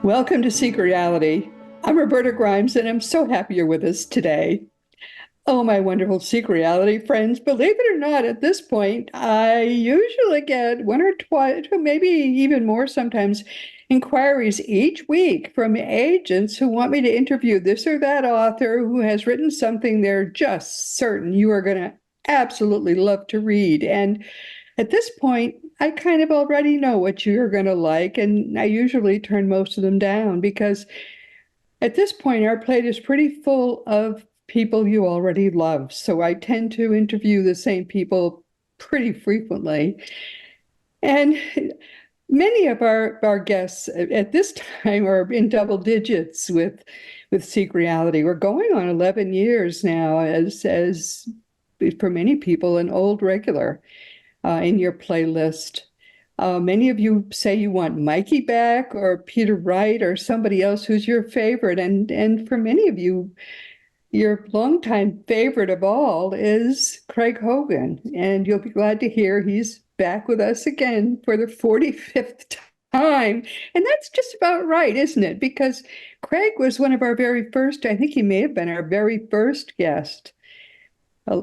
Welcome to Seek Reality. I'm Roberta Grimes, and I'm so happy you're with us today. Oh, my wonderful Seek Reality friends, believe it or not, at this point, I usually get one or twice, maybe even more sometimes, inquiries each week from agents who want me to interview this or that author who has written something they're just certain you are going to absolutely love to read. And at this point, I kind of already know what you're going to like, and I usually turn most of them down because at this point, our plate is pretty full of people you already love. So I tend to interview the same people pretty frequently. And many of our guests at this time are in double digits with Seek Reality. We're going on 11 years now as for many people, an old regular in your playlist. Many of you say you want Mikey back or Peter Wright or somebody else who's your favorite. And for many of you, your longtime favorite of all is Craig Hogan. And you'll be glad to hear he's back with us again for the 45th time. And that's just about right, isn't it? Because Craig was one of our very first, I think he may have been our very first guest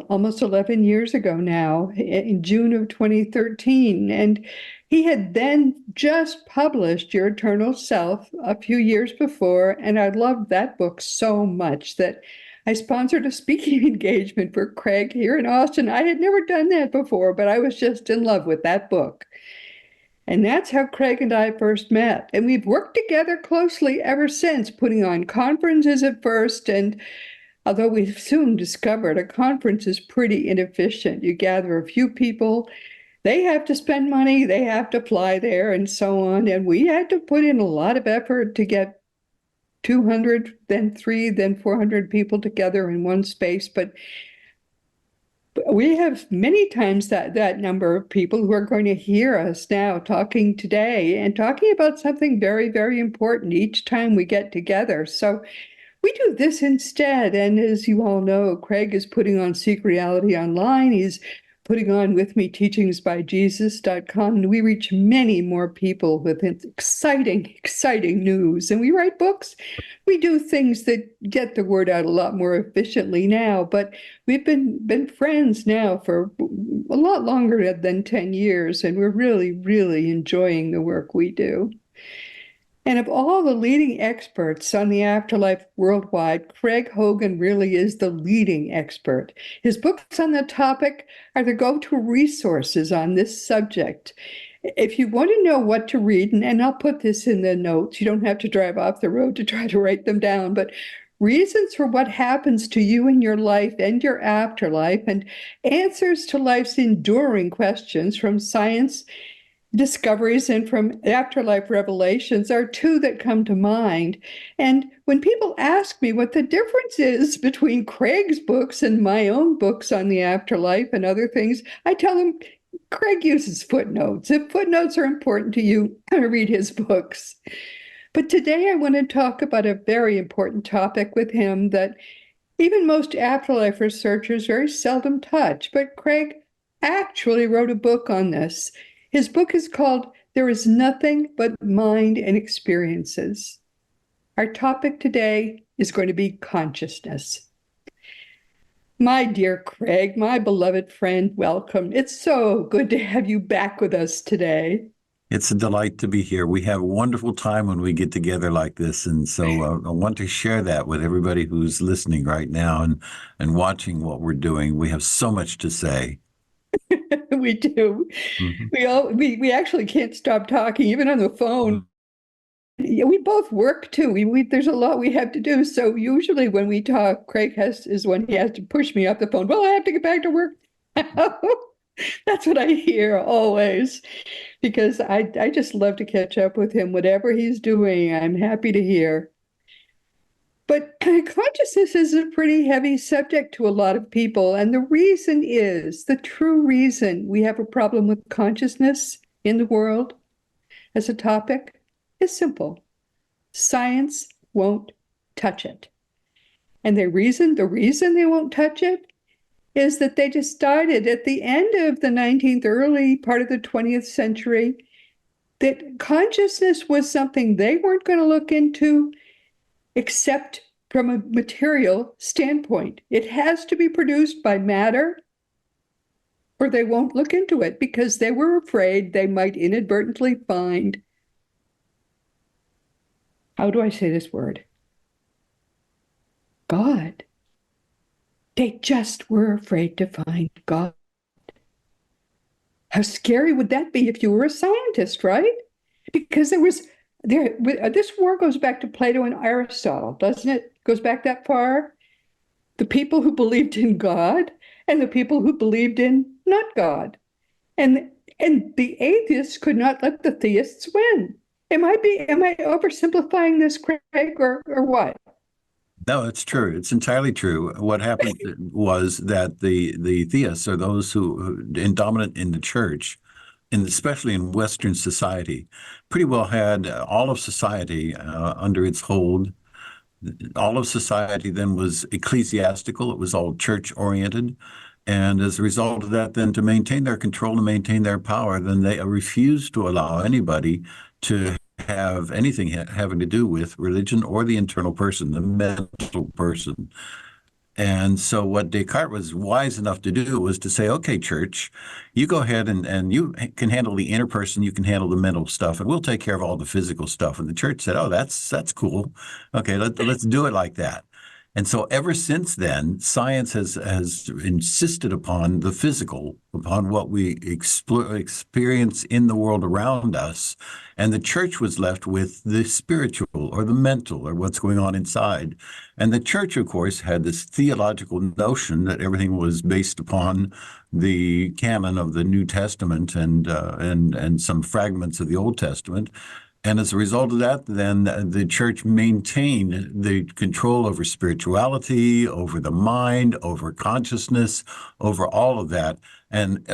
almost 11 years ago now, in June of 2013. And he had then just published Your Eternal Self a few years before, and I loved that book so much that I sponsored a speaking engagement for Craig here in Austin. I had never done that before, but I was just in love with that book. And that's how Craig and I first met. And we've worked together closely ever since, putting on conferences at first, and although we've soon discovered a conference is pretty inefficient. You gather a few people, they have to spend money, they have to fly there, and so on. And we had to put in a lot of effort to get 200, then 300, then 400 people together in one space. But we have many times that number of people who are going to hear us now talking today and talking about something very, very important each time we get together. So we do this instead. And as you all know, Craig is putting on Seek Reality Online. He's putting on with me teachingsbyjesus.com. And we reach many more people with exciting, exciting news. And we write books. We do things that get the word out a lot more efficiently now. But we've been friends now for a lot longer than 10 years. And we're really, really enjoying the work we do. And of all the leading experts on the afterlife worldwide, Craig Hogan really is the leading expert. His books on the topic are the go-to resources on this subject. If you want to know what to read, and I'll put this in the notes, you don't have to drive off the road to try to write them down, but reasons for what happens to you in your life and your afterlife, and answers to life's enduring questions from science discoveries and from afterlife revelations are two that come to mind. And when people ask me what the difference is between Craig's books and my own books on the afterlife and other things, I tell them Craig uses footnotes. If footnotes are important to you, read his books. But today I want to talk about a very important topic with him that even most afterlife researchers very seldom touch. But Craig actually wrote a book on this. His book is called There Is Nothing But Mind and Experiences. Our topic today is going to be consciousness. My dear Craig, my beloved friend, welcome. It's so good to have you back with us today. It's a delight to be here. We have a wonderful time when we get together like this. And so I want to share that with everybody who's listening right now and watching what we're doing. We have so much to say. We do. Mm-hmm. We actually can't stop talking, even on the phone. Mm-hmm. We both work too. There's a lot we have to do. So usually when we talk, Craig is when he has to push me off the phone. Well, I have to get back to work. That's what I hear always, because I just love to catch up with him. Whatever he's doing, I'm happy to hear. But consciousness is a pretty heavy subject to a lot of people. And the reason is, the true reason we have a problem with consciousness in the world as a topic is simple. Science won't touch it. And the reason they won't touch it is that they decided at the end of the 19th, early part of the 20th century, that consciousness was something they weren't going to look into except from a material standpoint. It has to be produced by matter, or they won't look into it because they were afraid they might inadvertently find, how do I say this word? God. They just were afraid to find God. How scary would that be if you were a scientist, right? Because this war goes back to Plato and Aristotle, doesn't it? Goes back that far. The people who believed in God and the people who believed in not God. And the atheists could not let the theists win. Am I oversimplifying this, Craig, or what? No, it's true. It's entirely true. What happened was that the theists, or those who dominant in the church, and especially in Western society, pretty well had all of society under its hold. All of society then was ecclesiastical. It was all church oriented. And as a result of that, then to maintain their control and maintain their power, then they refused to allow anybody to have anything having to do with religion or the internal person, the mental person. And so what Descartes was wise enough to do was to say, okay, church, you go ahead and you can handle the inner person, you can handle the mental stuff, and we'll take care of all the physical stuff. And the church said, oh, that's cool. Okay, let's do it like that. And so ever since then, science has insisted upon the physical, upon what we experience in the world around us. And the church was left with the spiritual or the mental or what's going on inside. And the church, of course, had this theological notion that everything was based upon the canon of the New Testament and some fragments of the Old Testament. And as a result of that, then the church maintained the control over spirituality, over the mind, over consciousness, over all of that. And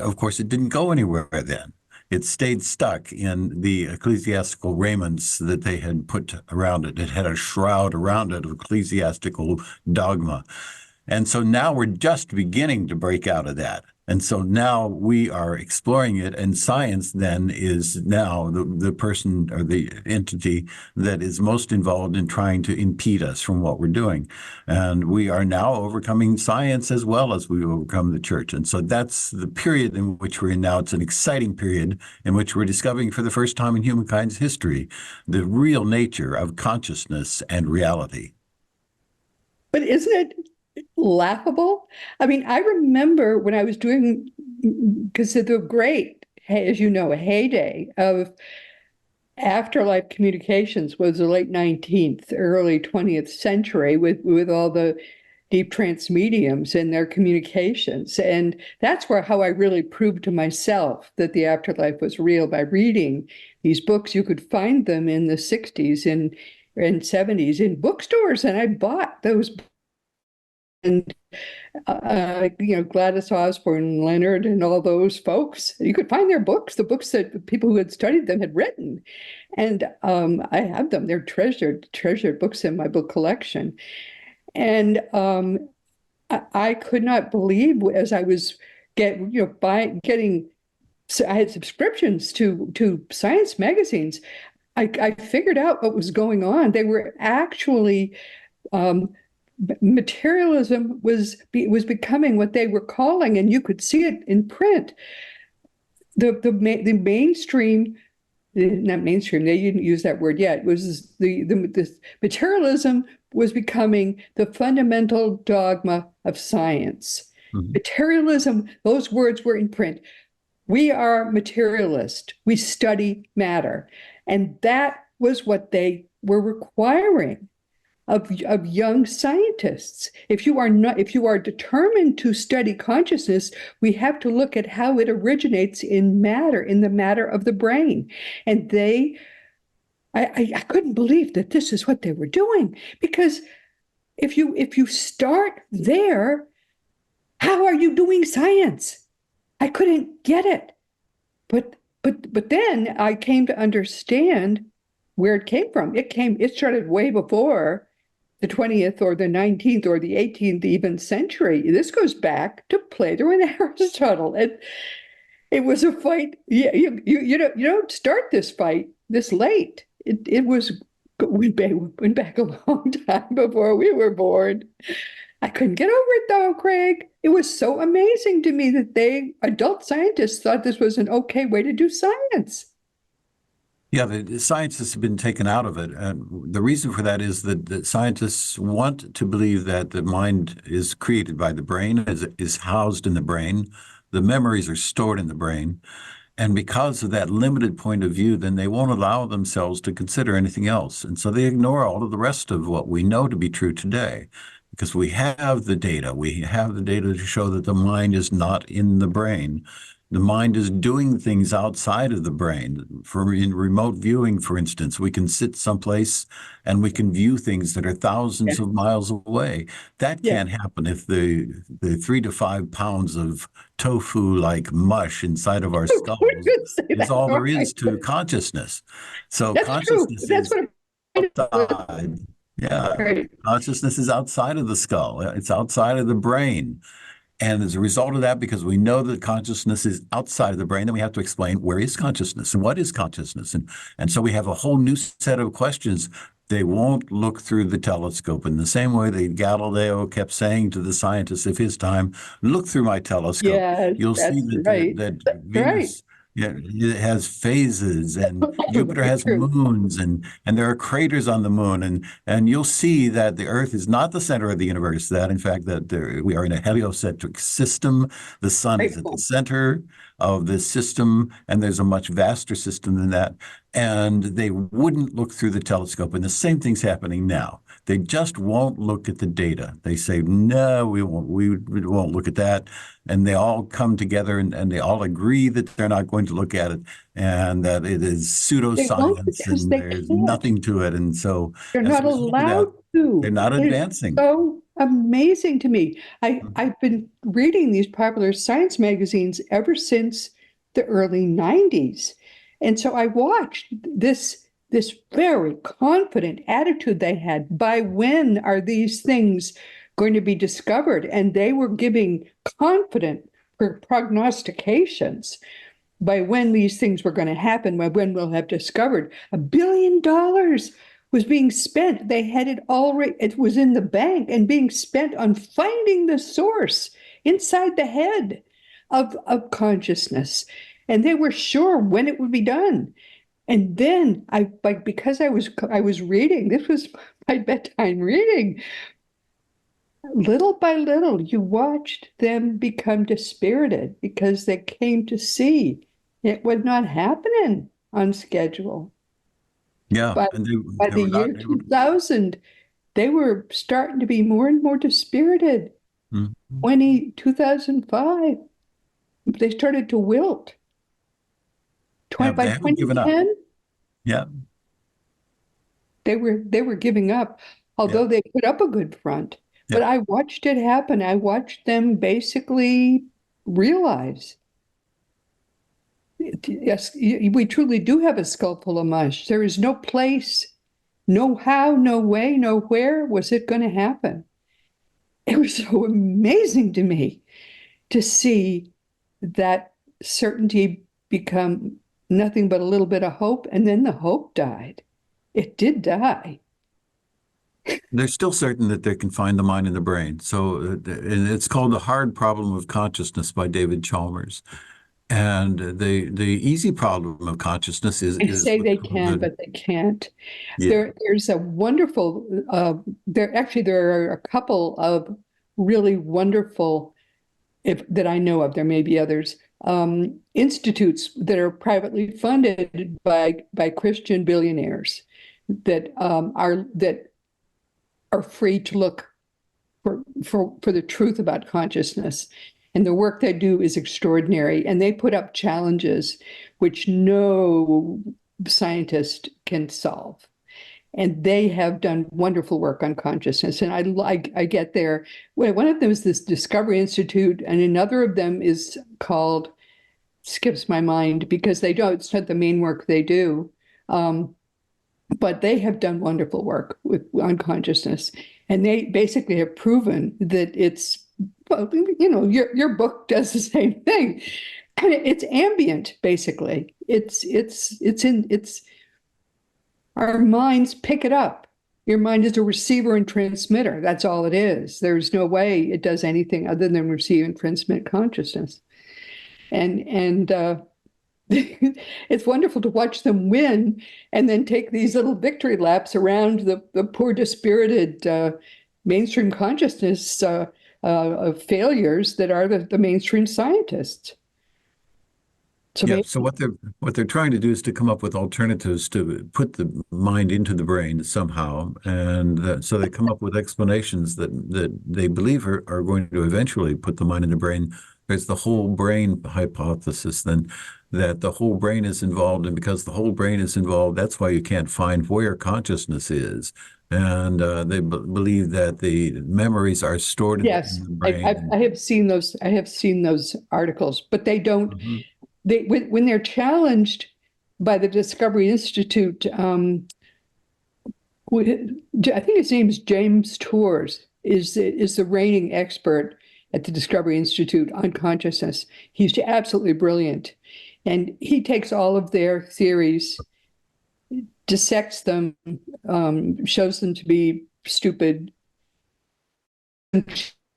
of course, it didn't go anywhere then. It stayed stuck in the ecclesiastical raiments that they had put around it. It had a shroud around it of ecclesiastical dogma. And so now we're just beginning to break out of that. And so now we are exploring it, and science then is now the person or the entity that is most involved in trying to impede us from what we're doing. And we are now overcoming science as well as we overcome the church. And so that's the period in which we're in now. It's an exciting period in which we're discovering for the first time in humankind's history the real nature of consciousness and reality. But isn't it laughable? I mean, I remember when I was doing, because of the great, as you know, a heyday of afterlife communications was the late 19th, early 20th century with all the deep trance mediums and their communications. And that's how I really proved to myself that the afterlife was real, by reading these books. You could find them in the 60s and 70s in bookstores, and I bought those. And Gladys Osborne, Leonard, and all those folks. You could find their books, the books that the people who had studied them had written. And I have them. They're treasured books in my book collection. And I could not believe, as I was getting, so I had subscriptions to science magazines. I figured out what was going on. They were actually materialism was becoming what they were calling, and you could see it in print. The mainstream, not mainstream, they didn't use that word yet. It was the materialism was becoming the fundamental dogma of science. Mm-hmm. Materialism, those words were in print. We are materialist. We study matter. And that was what they were requiring of young scientists. If you are determined to study consciousness, we have to look at how it originates in matter, in the matter of the brain. And I couldn't believe that this is what they were doing, because if you start there, how are you doing science? I couldn't get it. But then I came to understand where it came from. It started way before the 20th or the 19th or the 18th even century. This goes back to Plato and Aristotle. It was a fight. Yeah, you don't start this fight this late. It was went back a long time before we were born. I couldn't get over it though, Craig. It was so amazing to me that adult scientists, thought this was an okay way to do science. Yeah, the science been taken out of it. And the reason for that is that scientists want to believe that the mind is created by the brain, is housed in the brain. The memories are stored in the brain. And because of that limited point of view, then they won't allow themselves to consider anything else. And so they ignore all of the rest of what we know to be true today. Because we have the data. We have the data to show that the mind is not in the brain. The mind is doing things outside of the brain. For in remote viewing, for instance, we can sit someplace and we can view things that are Yeah, thousands of miles away. That yeah. can't happen if the 3 to 5 pounds of tofu-like mush inside of our I was skulls going to say is that. all All there right. is to consciousness. So That's true. consciousness That's is what I'm outside. Yeah, right. consciousness is outside of the skull. It's outside of the brain. And as a result of that, because we know that consciousness is outside of the brain, then we have to explain where is consciousness and what is consciousness. And so we have a whole new set of questions. They won't look through the telescope in the same way that Galileo kept saying to the scientists of his time, look through my telescope. Yes, You'll see that's that right. that That's right. Venus, yeah, it has phases and Jupiter Very has true. moons and there are craters on the moon and you'll see that the Earth is not the center of the universe, that in fact that we are in a heliocentric system. The sun is Great at the point. center of this system, and there's a much vaster system than that. And they wouldn't look through the telescope. And the same thing's happening now. They just won't look at the data. They say, no, we won't look at that. And they all come together and they all agree that they're not going to look at it and that it is They won't pseudoscience because and they there's can't. nothing to it. And so They're as not a result of allowed that, they're to. not It is advancing. so amazing to me. I've been reading these popular science magazines ever since the early 90s. And so I watched this very confident attitude they had. By when are these things going to be discovered? And they were giving confident prognostications by when these things were going to happen, by when we'll have discovered. $1 billion was being spent. They had it already, it was in the bank and being spent on finding the source inside the head of consciousness. And they were sure when it would be done. And then because I was reading, this was my bedtime reading. Little by little, you watched them become dispirited because they came to see it was not happening on schedule. Yeah. But And by they the were not year able to. 2000, they were starting to be more and more dispirited. Mhm. 2005, they started to wilt. Yeah, 20, by they haven't given up. 2010, Yeah. they were giving up, Yeah. although they put up a good front. But Yeah. I watched it happen. I watched them basically realize, yes, we truly do have a skull full of mush. There is no place, no how, no way, no where was it going to happen. It was so amazing to me to see that certainty become nothing but a little bit of hope, and then the hope died. It did die. They're still certain that they can find the mind in the brain. So, and it's called The Hard Problem of Consciousness by David Chalmers. And the easy problem of consciousness They is say what's they called can, the, but they can't. yeah. There's a wonderful, there are a couple of really wonderful, if that I know of, there may be others, institutes that are privately funded by Christian billionaires that are free to look for the truth about consciousness. And the work they do is extraordinary. And they put up challenges which no scientist can solve. And they have done wonderful work on consciousness. And I get there. Well, one of them is this Discovery Institute, and another of them is called, skips my mind because they don't, it's not the main work they do. But they have done wonderful work on consciousness. And they basically have proven that it's, well, your book does the same thing, It's ambient, basically. It's our minds pick it up. Your mind is a receiver and transmitter. That's all it is. There's no way it does anything other than receive and transmit consciousness. And it's wonderful to watch them win and then take these little victory laps around the poor, dispirited mainstream consciousness of failures that are the mainstream scientists. So Yeah. maybe, So what they're trying to do is to come up with alternatives to put the mind into the brain somehow, and so they come up with explanations that they believe are going to eventually put the mind in the brain. There's the whole brain hypothesis, then, that the whole brain is involved, and because the whole brain is involved, that's why you can't find where consciousness is. And they believe that the memories are stored in yes, the brain. I have seen those. I have seen those articles, but they don't. Mhm. When they're challenged by the Discovery Institute, I think his name is James Tours, is the reigning expert at the Discovery Institute on consciousness. He's absolutely brilliant, and he takes all of their theories, dissects them, shows them to be stupid,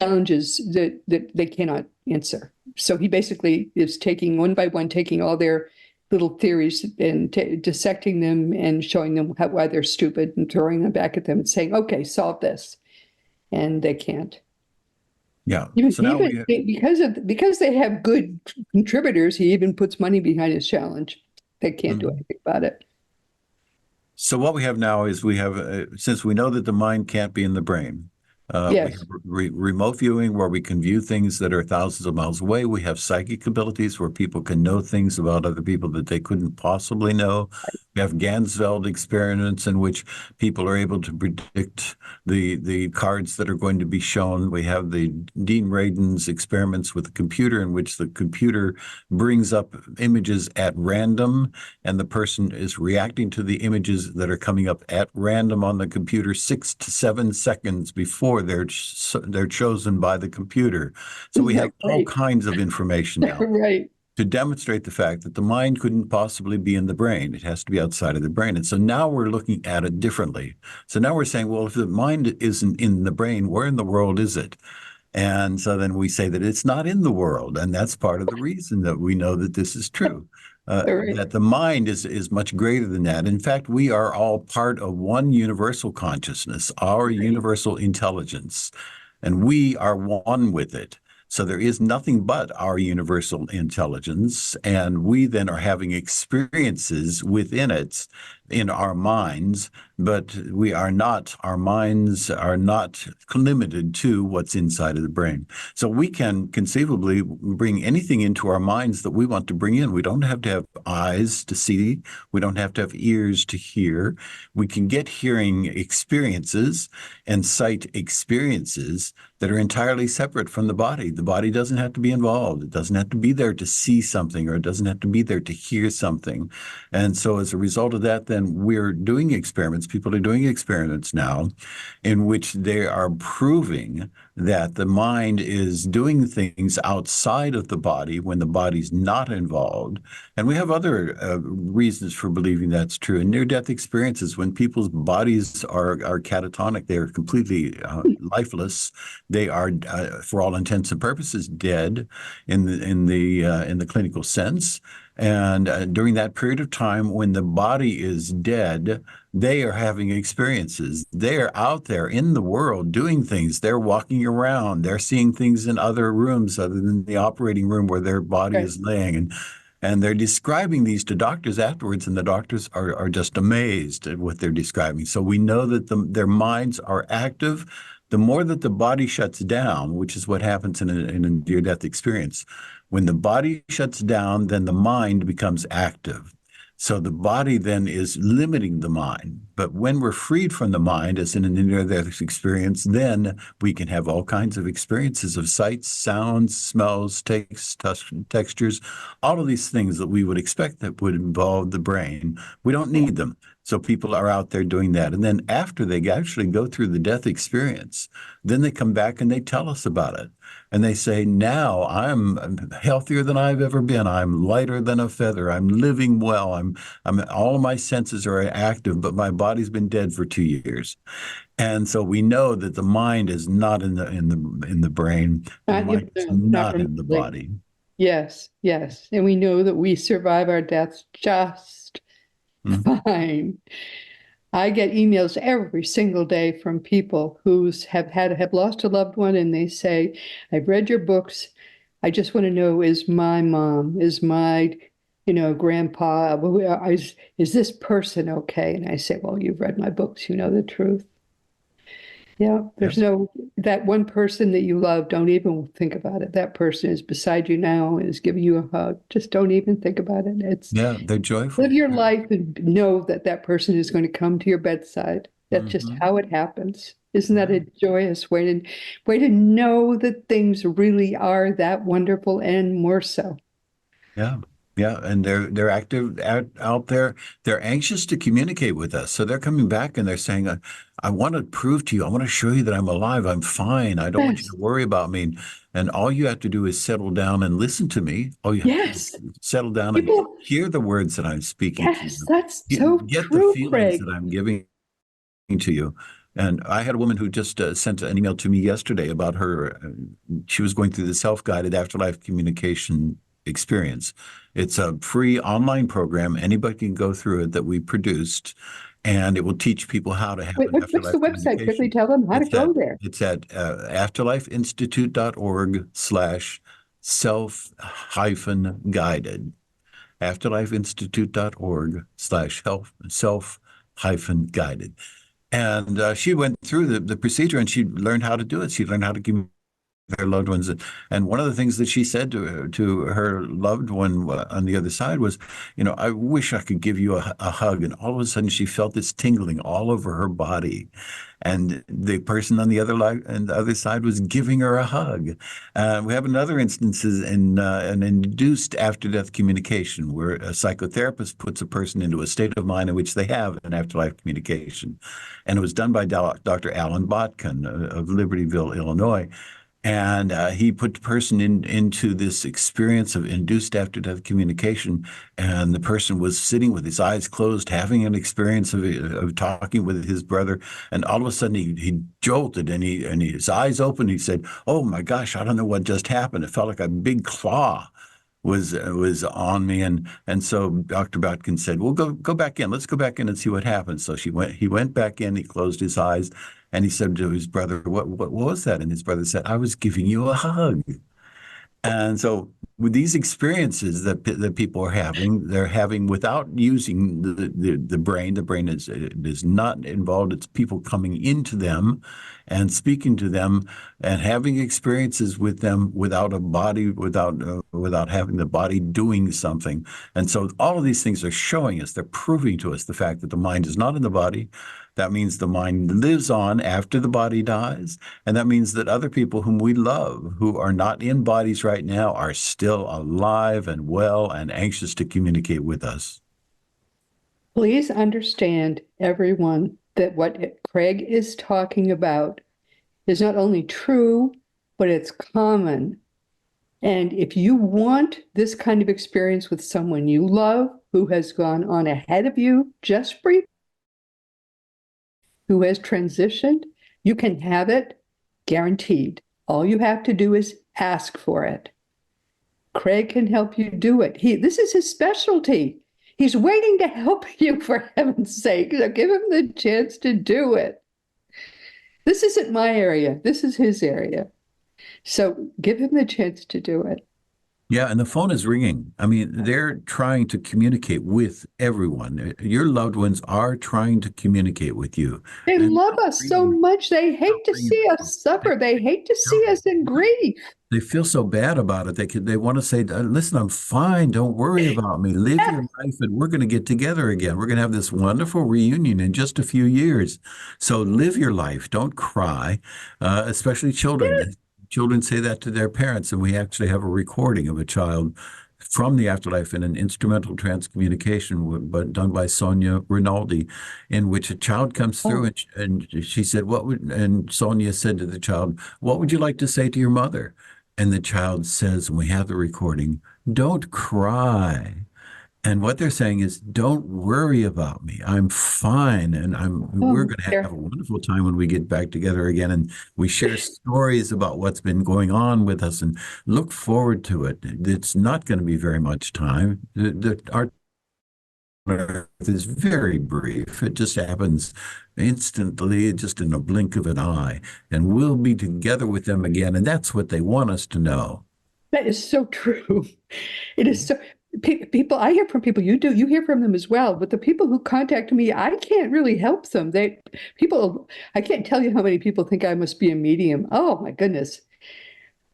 challenges that they cannot answer. So he basically is taking one by one, taking all their little theories and dissecting them and showing them why they're stupid and throwing them back at them and saying, okay, solve this. And they can't. Yeah. Even, So now because they have good contributors, he even puts money behind his challenge. They can't do Mhm. anything about it. So what we have now is we have, since we know that the mind can't be in the brain, we have Yes. remote viewing where we can view things that are thousands of miles away. We have psychic abilities where people can know things about other people that they couldn't possibly know. We have Ganzfeld experiments in which people are able to predict the cards that are going to be shown. We have the Dean Radin's experiments with the computer in which the computer brings up images at random, and the person is reacting to the images that are coming up at random on the computer 6 to 7 seconds before they're chosen by the computer. So we have all Right. kinds of information now Right. to demonstrate the fact that the mind couldn't possibly be in the brain. It has to be outside of the brain. And so now we're looking at it differently. So now we're saying, well, if the mind isn't in the brain, where in the world is it? And so then we say that it's not in the world. And that's part of the reason that we know that this is true. All right. That the mind is much greater than that. In fact, we are all part of one universal consciousness, our Right. universal intelligence, and we are one with it. So there is nothing but our universal intelligence, and we then are having experiences within it in our minds, but our minds are not limited to what's inside of the brain. So we can conceivably bring anything into our minds that we want to bring in. We don't have to have eyes to see. We don't have to have ears to hear. We can get hearing experiences and sight experiences that are entirely separate from the body. The body doesn't have to be involved. It doesn't have to be there to see something, or it doesn't have to be there to hear something. And so as a result of that, then we're doing experiments. People are doing experiments now in which they are proving that the mind is doing things outside of the body when the body's not involved. And we have other reasons for believing that's true. In near-death experiences, when people's bodies are catatonic, they are completely lifeless. They are, for all intents and purposes, dead in the clinical sense. And during that period of time when the body is dead, they are having experiences. They're out there in the world doing things. They're walking around. They're seeing things in other rooms other than the operating room where their body Right. is laying. And they're describing these to doctors afterwards, and the doctors are just amazed at what they're describing. So we know that their minds are active. The more that the body shuts down, which is what happens in a near-death experience, when the body shuts down, then the mind becomes active. So the body then is limiting the mind. But when we're freed from the mind, as in a near-death experience, then we can have all kinds of experiences of sights, sounds, smells, tastes, textures, all of these things that we would expect that would involve the brain. We don't need them. So people are out there doing that. And then after they actually go through the death experience, then they come back and they tell us about it. And they say, now I'm healthier than I've ever been. I'm lighter than a feather. I'm living well. All of my senses are active, but my body's been dead for 2 years. And so we know that the mind is not in the brain. The Not mind even, is no, not not in the remotely. body. Yes, yes. And we know that we survive our deaths just Mhm. fine. I get emails every single day from people who's have lost a loved one, and they say, I've read your books. I just want to know, is my mom, is my, grandpa, is this person okay? And I say, well, you've read my books, you know the truth. Yeah, Yeah. there's no, that one person that you love, don't even think about it. That person is beside you now, is giving you a hug. Just don't even think about it. Yeah, they're Live joyful. your life and know that that person is going to come to your bedside. That's just Hmm. how it happens. Isn't that Yeah. a joyous way to know that things really are that wonderful and more so? Yeah. Yeah. And they're active out there. They're anxious to communicate with us. So they're coming back and they're saying, I want to prove to you, I want to show you that I'm alive. I'm fine. I don't want you Yes, to worry about me. And all you have to do is settle down and listen to me. All you have to do is yes. settle down and People, hear the words that I'm speaking to yes, you. that's so Get the true, feelings that Craig. I'm giving to you. And I had a woman who just sent an email to me yesterday about her. She was going through the self-guided afterlife communication experience. It's a free online program. Anybody can go through it that we produced, and it will teach people how to have Wait, an what's the afterlife website? Quickly communication. tell them how to It's at go there. it's at afterlifeinstitute.org/self hyphen guided afterlifeinstitute.org/self hyphen guided. And she went through the procedure and she learned how to do it. She learned how to give their loved ones. And one of the things that she said to her loved one on the other side was, I wish I could give you a hug. And all of a sudden she felt this tingling all over her body. And the person on the other side was giving her a hug. We have another instances in an induced after-death communication, where a psychotherapist puts a person into a state of mind in which they have an afterlife communication, and it was done by Dr. Alan Botkin of Libertyville, Illinois. And he put the person into this experience of induced after-death communication, and the person was sitting with his eyes closed, having an experience of talking with his brother, and all of a sudden he jolted, and his eyes opened. He said, "Oh my gosh, I don't know what just happened. It felt like a big claw was on me." And so Dr. Botkin said, "Well, go back in. Let's go back in and see what happens." So he went back in, he closed his eyes, and he said to his brother, what was that?" And his brother said, "I was giving you a hug." And so with these experiences that people are having, they're having without using the brain. The brain is not involved. It's people coming into them and speaking to them and having experiences with them without a body, without having the body doing something. And so all of these things are showing us, they're proving to us the fact that the mind is not in the body. That means the mind lives on after the body dies. And that means that other people whom we love, who are not in bodies right now, are still alive and well and anxious to communicate with us. Please understand, everyone, that what Craig is talking about is not only true, but it's common. And if you want this kind of experience with someone you love who has gone on ahead of you just briefly, who has transitioned, you can have it guaranteed. All you have to do is ask for it. Craig can help you do it. This is his specialty. He's waiting to help you, for heaven's sake. So give him the chance to do it. This isn't my area. This is his area. So give him the chance to do it. Yeah, and the phone is ringing. I mean, they're trying to communicate with everyone. Your loved ones are trying to communicate with you. They And love us so much. They they're hate to ringing see the phone. us suffer. They hate to see us in grief. They feel so bad about it. They want to say, "Listen, I'm fine. Don't worry about me. Live your life, and we're going to get together again. We're going to have this wonderful reunion in just a few years. So live your life. Don't cry." Especially children. Children say that to their parents, and we actually have a recording of a child from the afterlife in an instrumental transcommunication, but done by Sonia Rinaldi, in which a child comes through, Oh, and she said, "What would?" And Sonia said to the child, "What would you like to say to your mother?" And the child says, and we have the recording, "Don't cry." And what they're saying is, don't worry about me. I'm fine. And we're oh, going to have dear. a wonderful time when we get back together again. And we share stories about what's been going on with us and look forward to it. It's not going to be very much time. Our Earth is very brief. It just happens instantly, just in a blink of an eye. And we'll be together with them again. And that's what they want us to know. That is so true. It is so. People, I hear from people, you hear from them as well, but the people who contact me, I can't really help them. I can't tell you how many people think I must be a medium. Oh my goodness.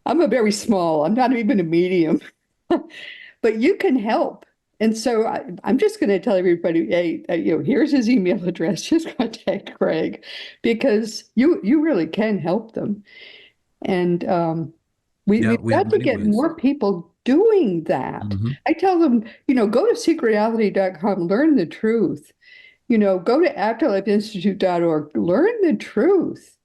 I'm not even a medium, but you can help. And so I'm just going to tell everybody, hey, here's his email address. Just contact Craig because you really can help them. And Yeah, we've we have got to many get ways. more people doing that. Mhm. I tell them, go to secretreality.com, learn the truth. Go to afterlifeinstitute.org, learn the truth.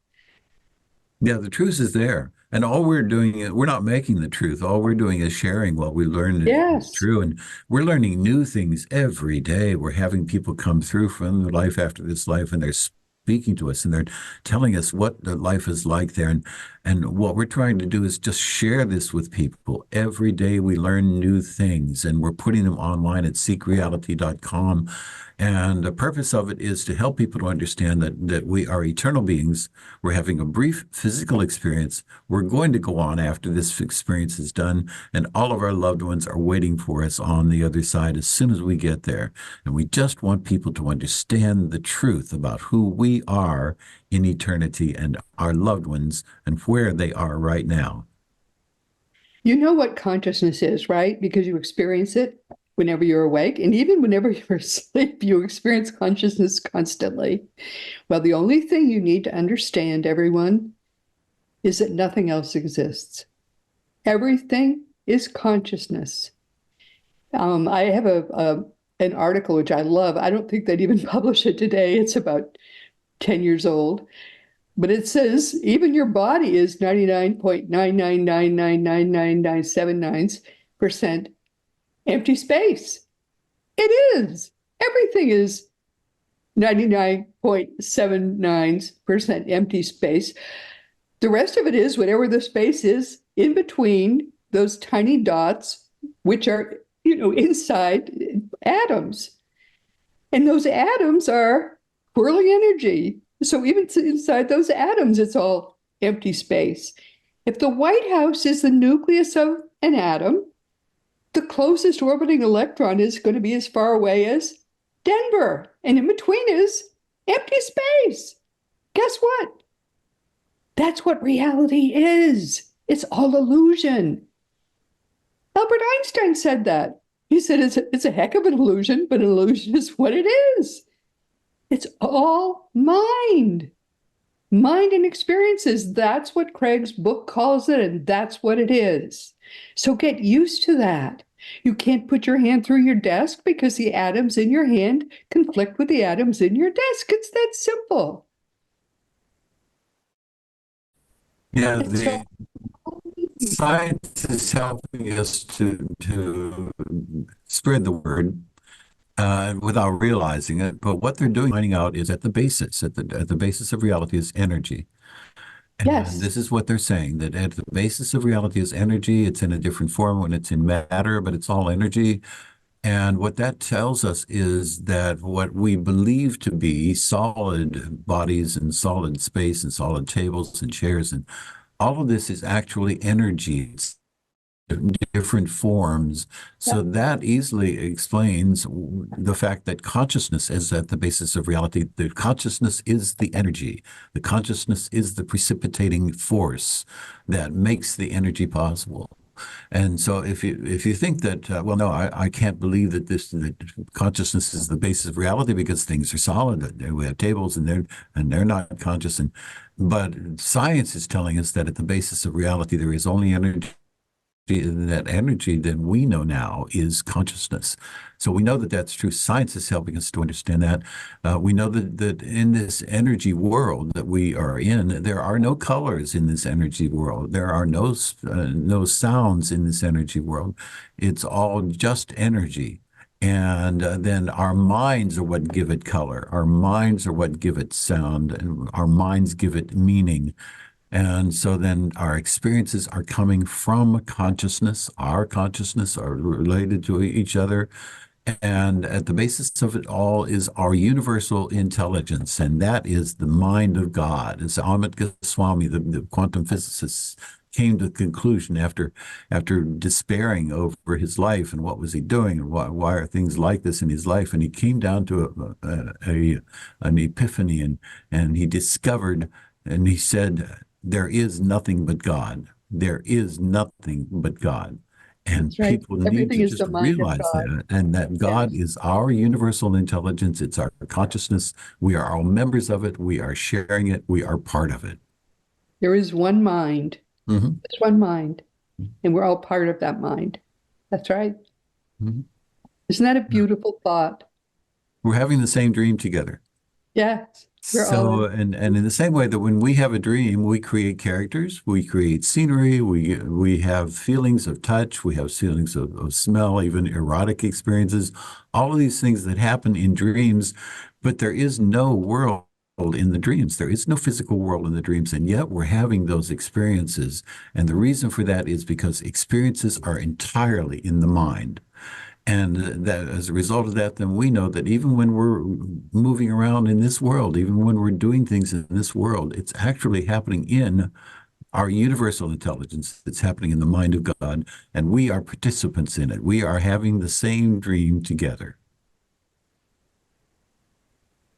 Yeah, the truth is there. And all we're doing is we're not making the truth. All we're doing is sharing what we learned is Yes. true. And we're learning new things every day. We're having people come through from the life after this life, and they're speaking to us and they're telling us what the life is like there. And what we're trying to do is just share this with people. Every day we learn new things, and we're putting them online at seekreality.com. And the purpose of it is to help people to understand that we are eternal beings. We're having a brief physical experience. We're going to go on after this experience is done, and all of our loved ones are waiting for us on the other side as soon as we get there. And we just want people to understand the truth about who we are in eternity and our loved ones and where they are right now. You know what consciousness is, right? Because you experience it whenever you're awake, and even whenever you're asleep, you experience consciousness constantly. Well, the only thing you need to understand, everyone, is that nothing else exists. Everything is consciousness. I have an article which I love. I don't think they'd even publish it today. It's about 10 years old. But it says even your body is 99.999999979% empty space. It is. Everything is 99.79% empty space. The rest of it is whatever the space is in between those tiny dots, which are, inside atoms. And those atoms are whirling energy. So even inside those atoms, it's all empty space. If the White House is the nucleus of an atom, the closest orbiting electron is going to be as far away as Denver. And in between is empty space. Guess what? That's what reality is. It's all illusion. Albert Einstein said that. He said it's a heck of an illusion, but an illusion is what it is. It's all mind. Mind and experiences. That's what Craig's book calls it, and that's what it is. So get used to that. You can't put your hand through your desk because the atoms in your hand conflict with the atoms in your desk. It's that simple. Yeah, It's so the science is helping us to spread the word without realizing it. But what they're doing, finding out, is at the basis of reality is energy. And yes. this is what they're saying, that at the basis of reality is energy. It's in a different form when it's in matter, but it's all energy. And what that tells us is that what we believe to be solid bodies and solid space and solid tables and chairs and all of this is actually energy. It's different forms. Yeah. So that easily explains the fact that consciousness is at the basis of reality. The consciousness is the energy. The consciousness is the precipitating force that makes the energy possible. And so if you think that, well, no, I can't believe that consciousness is the basis of reality because things are solid. We have tables and they're not conscious. But science is telling us that at the basis of reality, there is only energy that energy that we know now is consciousness. So we know that that's true. Science is helping us to understand that. We know that in this energy world that we are in, there are no colors in this energy world. There are no sounds in this energy world. It's all just energy. And then our minds are what give it color. Our minds are what give it sound, and our minds give it meaning. And so then our experiences are coming from consciousness. Our consciousness are related to each other. And at the basis of it all is our universal intelligence, and that is the mind of God. As Amit Goswami, the quantum physicist, came to the conclusion after despairing over his life and what was he doing and why are things like this in his life, and he came down to an epiphany, and he discovered, and he said, there is nothing but God. There is nothing but God. And That's right. people need Everything to is the just mind of realize God. that, and that God Yes. is our universal intelligence. It's our consciousness. We are all members of it. We are sharing it. We are part of it. There is one mind. Mhm. There's one mind, and we're all part of that mind. That's right. Mhm. Isn't that a Yeah. beautiful thought? We're having the same dream together. Yes, we're all So, in. and in the same way that when we have a dream, we create characters, we create scenery, we have feelings of touch, we have feelings of smell, even erotic experiences, all of these things that happen in dreams, but there is no world in the dreams. There is no physical world in the dreams, and yet we're having those experiences. And the reason for that is because experiences are entirely in the mind. And that as a result of that, then we know that even when we're moving around in this world, even when we're doing things in this world, it's actually happening in our universal intelligence. It's happening in the mind of God, and we are participants in it. We are having the same dream together.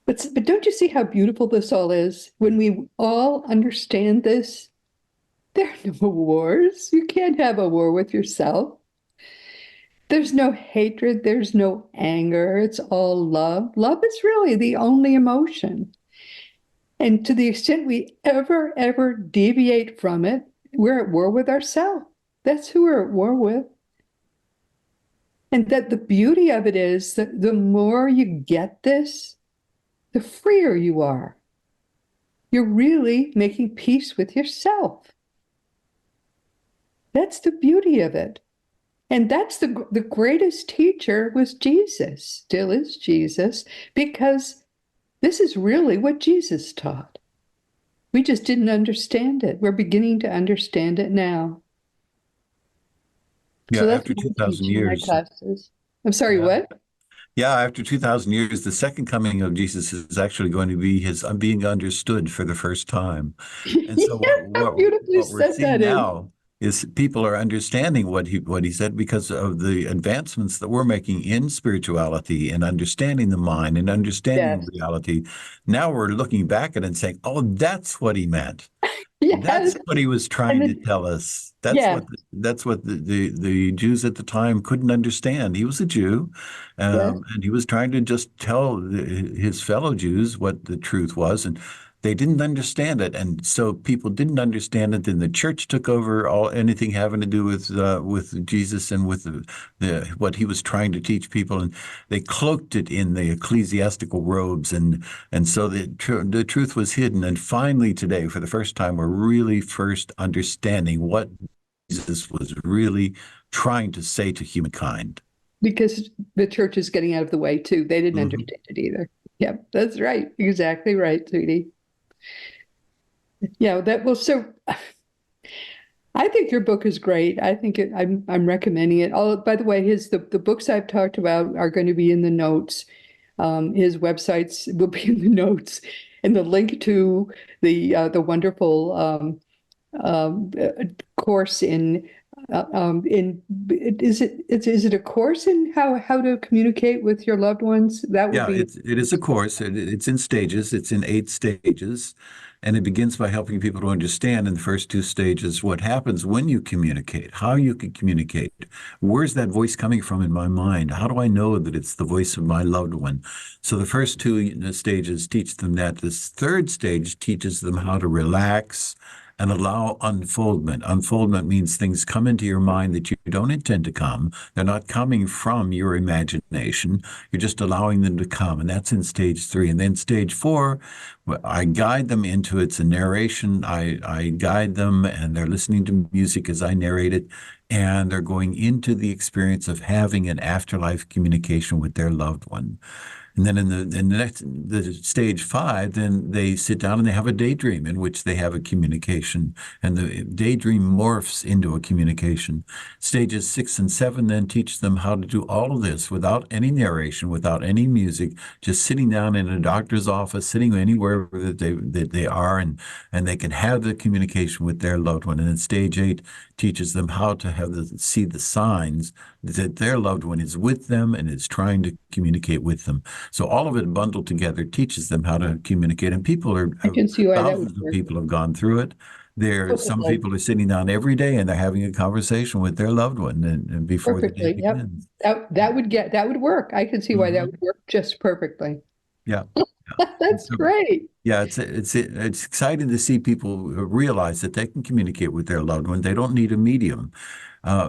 But don't you see how beautiful this all is? When we all understand this, there are no wars. You can't have a war with yourself. There's no hatred, there's no anger. It's all love. Love is really the only emotion. And to the extent we ever deviate from it, we're at war with ourselves. That's who we're at war with. And that the beauty of it is that the more you get this, the freer you are. You're really making peace with yourself. That's the beauty of it. And that's the greatest teacher was Jesus, still is Jesus, because this is really what Jesus taught. We just didn't understand it. We're beginning to understand it now. Yeah, So that's after what I 2,000 teach in my years. classes. I'm sorry, Yeah. what? Yeah, after 2,000 years, the second coming of Jesus is actually going to be his being understood for the first time. And so Yeah, how beautifully what we're said seeing that is. now is people are understanding what he said because of the advancements that we're making in spirituality and understanding the mind and understanding Yes, reality. Now we're looking back at it and saying, "Oh, that's what he meant. yes, That's what he was and trying to then tell us. yeah, That's what the Jews at the time couldn't understand. He was a Jew, yes. and he was trying to just tell his fellow Jews what the truth was, and they didn't understand it. And so people didn't understand it. Then the church took over all anything having to do with Jesus and with the what he was trying to teach people, and they cloaked it in the ecclesiastical robes, and so the truth was hidden. And finally, today, for the first time, we're really first understanding what Jesus was really trying to say to humankind. Because the church is getting out of the way too. They didn't Mhm. understand it either. Yep, that's right. Exactly right, sweetie. Yeah, that well, so I think your book is great. I think I'm recommending it. Oh, by the way, the books I've talked about are going to be in the notes. His websites will be in the notes, and the link to the wonderful course in is it a course in how to communicate with your loved ones? That will Yeah, be it is a course. It's in stages. It's in 8 stages, and it begins by helping people to understand in the first 2 stages what happens when you communicate, how you can communicate. Where's that voice coming from in my mind? How do I know that it's the voice of my loved one? So the first two stages teach them that. This third stage teaches them how to relax and allow unfoldment. Unfoldment means things come into your mind that you don't intend to come. They're not coming from your imagination. You're just allowing them to come. And that's in stage 3. And then stage 4, I guide them into it's a narration. I guide them and they're listening to music as I narrate it. And they're going into the experience of having an afterlife communication with their loved one. And then the stage 5, then they sit down and they have a daydream in which they have a communication, and the daydream morphs into a communication. Stages 6 and 7 then teach them how to do all of this without any narration, without any music, just sitting down in a doctor's office, sitting anywhere that they are, and they can have the communication with their loved one. And then stage 8 teaches them how to see the signs that their loved one is with them and is trying to communicate with them. So all of it bundled together teaches them how to communicate. And I can see why that would thousands of work people have gone through it. Some perfectly. people are sitting down every day and they're having a conversation with their loved one and before the day Perfectly. Yep. begins. That would work. I can see why that Mhm. would work just perfectly. Yeah. And That's so, great. yeah, it's exciting to see people realize that they can communicate with their loved one. They don't need a medium.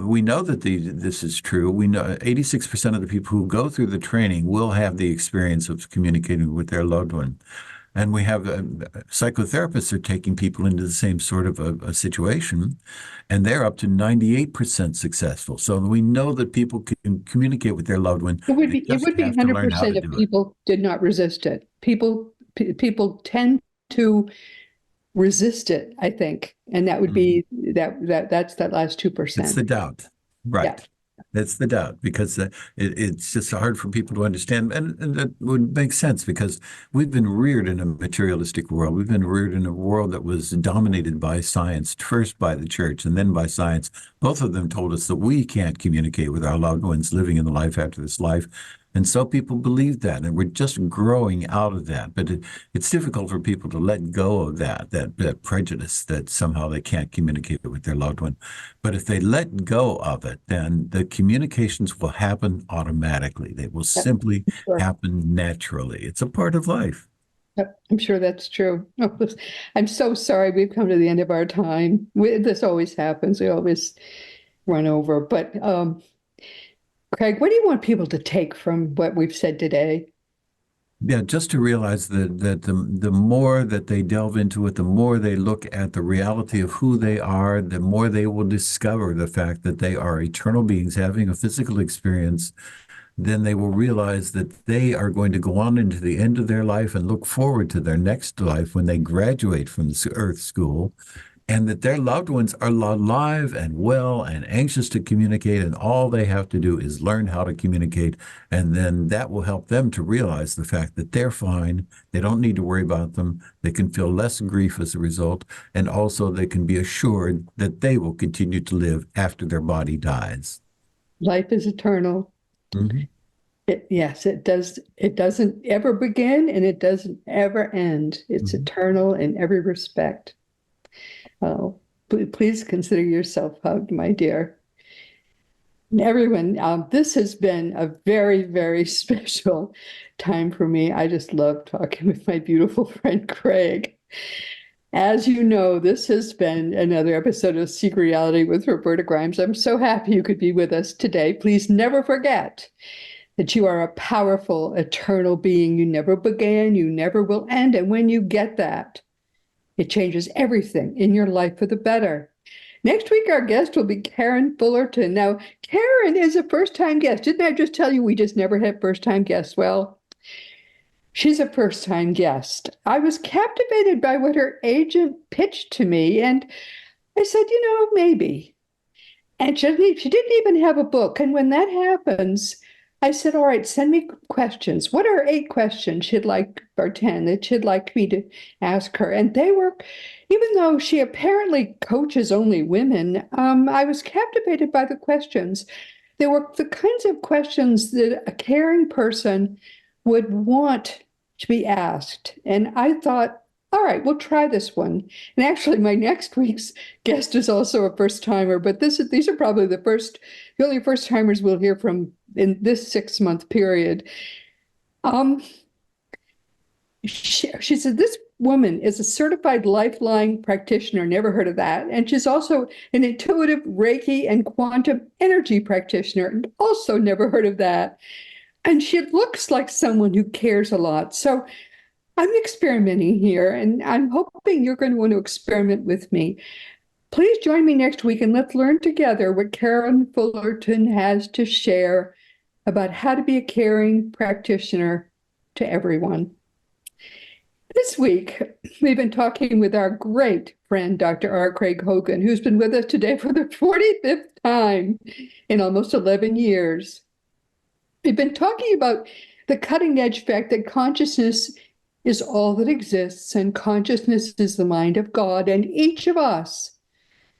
We know that this is true. We know 86% of the people who go through the training will have the experience of communicating with their loved one. And we have psychotherapists are taking people into the same sort of a situation, and they're up to 98% successful. So we know that people can communicate with their loved one. They It just would be have to learn how 100% to if do it. people did not resist it. People tend to resist it, I think. And that would Mhm. be that's that last It's 2%. the doubt. Yeah. Right. That's the doubt because it's just hard for people to understand. And that would make sense because we've been reared in a materialistic world. We've been reared in a world that was dominated by science, first by the church and then by science. Both of them told us that we can't communicate with our loved ones living in the life after this life. And so people believe that, and we're just growing out of that. But it's difficult for people to let go of that prejudice that somehow they can't communicate with their loved one. But if they let go of it, then the communications will happen automatically. They will Yep, simply sure. happen naturally. It's a part of life. Yep, I'm sure that's true. I'm so sorry we've come to the end of our time. This always happens. We always run over. But Craig, what do you want people to take from what we've said today? Yeah, just to realize that the more that they delve into it, the more they look at the reality of who they are, the more they will discover the fact that they are eternal beings having a physical experience. Then they will realize that they are going to go on into the end of their life and look forward to their next life when they graduate from the Earth School, and that their loved ones are alive and well and anxious to communicate, and all they have to do is learn how to communicate. And then that will help them to realize the fact that they're fine. They don't need to worry about them. They can feel less grief as a result. And also, they can be assured that they will continue to live after their body dies. Life is eternal. Mhm. Yes, it does. It doesn't ever begin and it doesn't ever end. It's Mhm. eternal in every respect. Oh, please consider yourself hugged, my dear. And everyone, this has been a very, very special time for me. I just love talking with my beautiful friend Craig. As you know, this has been another episode of Seek Reality with Roberta Grimes. I'm so happy you could be with us today. Please never forget that you are a powerful, eternal being. You never began, you never will end. And when you get that, it changes everything in your life for the better. Next week, our guest will be Karen Fullerton. Now, Karen is a first time guest. Didn't I just tell you we just never have first time guests? Well, she's a first time guest. I was captivated by what her agent pitched to me, and I said, maybe. And she didn't even have a book. And when that happens, I said, all right, send me questions. What are 8 questions she'd like, or 10 that she'd like me to ask her? And they were, even though she apparently coaches only women, I was captivated by the questions. They were the kinds of questions that a caring person would want to be asked. And I thought, all right, we'll try this one. And actually, my next week's guest is also a first timer, but these are probably the only first timers we'll hear from in this 6 month period. Um, she said, this woman is a certified lifeline practitioner. Never heard of that. And she's also an intuitive Reiki and quantum energy practitioner. Also never heard of that. And she looks like someone who cares a lot. So I'm experimenting here, and I'm hoping you're going to want to experiment with me. Please join me next week and let's learn together what Karen Fullerton has to share about how to be a caring practitioner to everyone. This week, we've been talking with our great friend, Dr. R. Craig Hogan, who's been with us today for the 45th time in almost 11 years. We've been talking about the cutting edge fact that consciousness is all that exists, and consciousness is the mind of God, and each of us.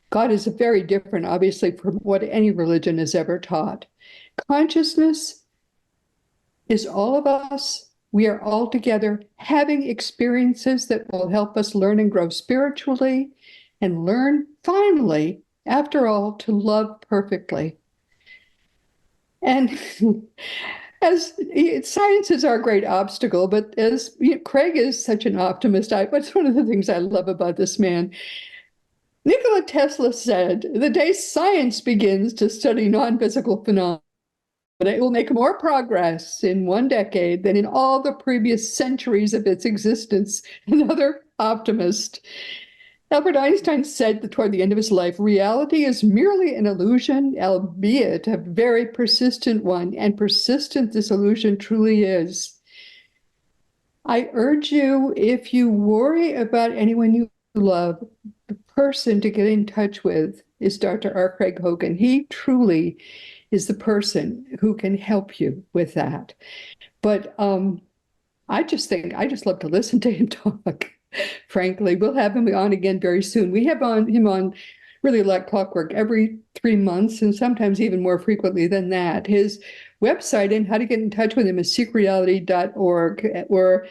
God is very different, obviously, from what any religion has ever taught. Consciousness is all of us. We are all together having experiences that will help us learn and grow spiritually and learn, finally, after all, to love perfectly. And as science is our great obstacle, but as Craig is such an optimist, that's one of the things I love about this man. Nikola Tesla said, the day science begins to study non-physical phenomena, it will make more progress in one decade than in all the previous centuries of its existence. Another optimist. Albert Einstein said that toward the end of his life, reality is merely an illusion, albeit a very persistent one, and persistent this illusion truly is. I urge you, if you worry about anyone you love, the person to get in touch with is Dr. R. Craig Hogan. He truly is the person who can help you with that. But I just love to listen to him talk. Frankly, we'll have him on again very soon. We have him on really like clockwork every 3 months, and sometimes even more frequently than that. His website and how to get in touch with him is seekreality.org, or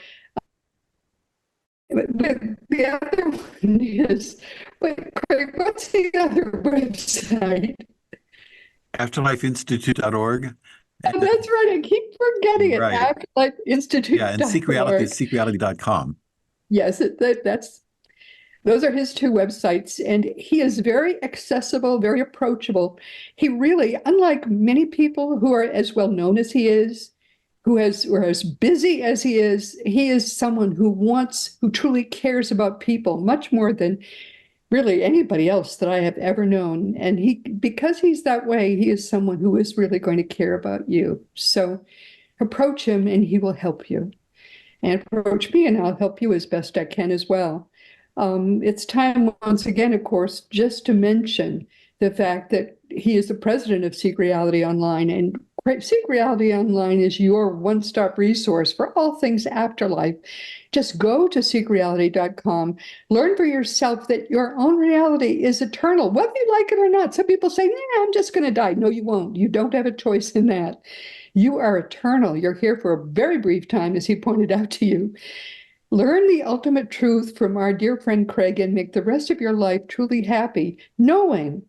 the other one is, Craig, what's the other website? AfterlifeInstitute.org. Oh, that's right. I keep forgetting it. Right. AfterlifeInstitute.org. Yeah, and Seek Reality is seekreality.com. Yes, those are his two websites, and he is very accessible, very approachable. He really, unlike many people who are as well known as he is, who are as busy as he is someone who truly cares about people much more than really anybody else that I have ever known. And because he's that way, he is someone who is really going to care about you. So approach him and he will help you. And approach me and I'll help you as best I can as well. It's time once again, of course, just to mention the fact that he is the president of Seek Reality Online, and Seek Reality Online is your one-stop resource for all things afterlife. Just go to seekreality.com, learn for yourself that your own reality is eternal, whether you like it or not. Some people say, I'm just going to die. No, you won't. You don't have a choice in that. You are eternal. You're here for a very brief time, as he pointed out to you. Learn the ultimate truth from our dear friend Craig and make the rest of your life truly happy, knowing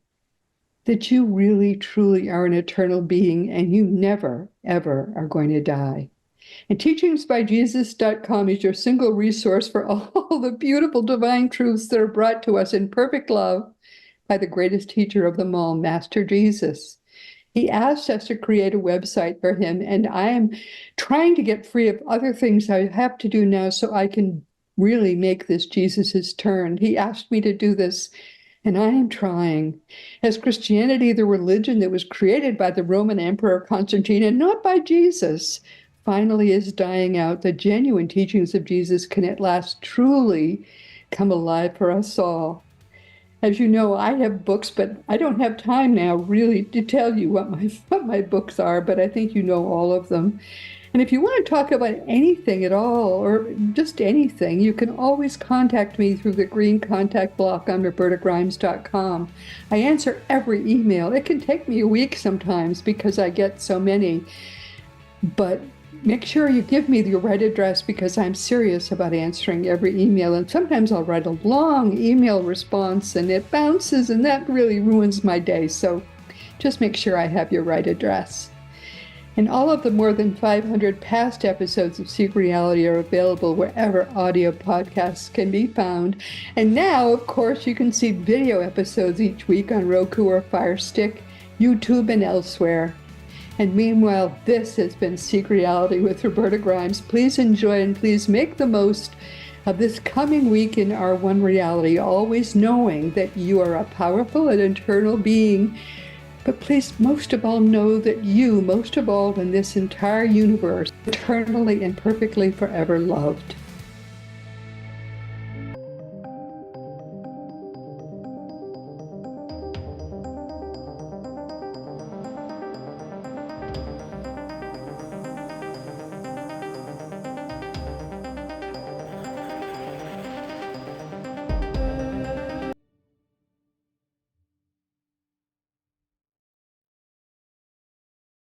that you really, truly are an eternal being and you never, ever are going to die. And teachingsbyjesus.com is your single resource for all the beautiful divine truths that are brought to us in perfect love by the greatest teacher of them all, Master Jesus. He asked us to create a website for him, and I am trying to get free of other things I have to do now so I can really make this Jesus's turn. He asked me to do this, and I am trying. As Christianity, the religion that was created by the Roman Emperor Constantine and not by Jesus, finally is dying out, the genuine teachings of Jesus can at last truly come alive for us all. As you know, I have books, but I don't have time now really to tell you what my books are, but I think you know all of them. And if you want to talk about anything at all, or just anything, you can always contact me through the green contact block on robertagrimes.com. I answer every email. It can take me a week sometimes because I get so many. But make sure you give me your right address because I'm serious about answering every email. And sometimes I'll write a long email response and it bounces, and that really ruins my day. So just make sure I have your right address. And all of the more than 500 past episodes of Seek Reality are available wherever audio podcasts can be found. And now, of course, you can see video episodes each week on Roku or Fire Stick, YouTube, and elsewhere. And meanwhile, this has been Seek Reality with Roberta Grimes. Please enjoy and please make the most of this coming week in our one reality, always knowing that you are a powerful and eternal being. But please, most of all, know that you, most of all in this entire universe, eternally and perfectly forever loved.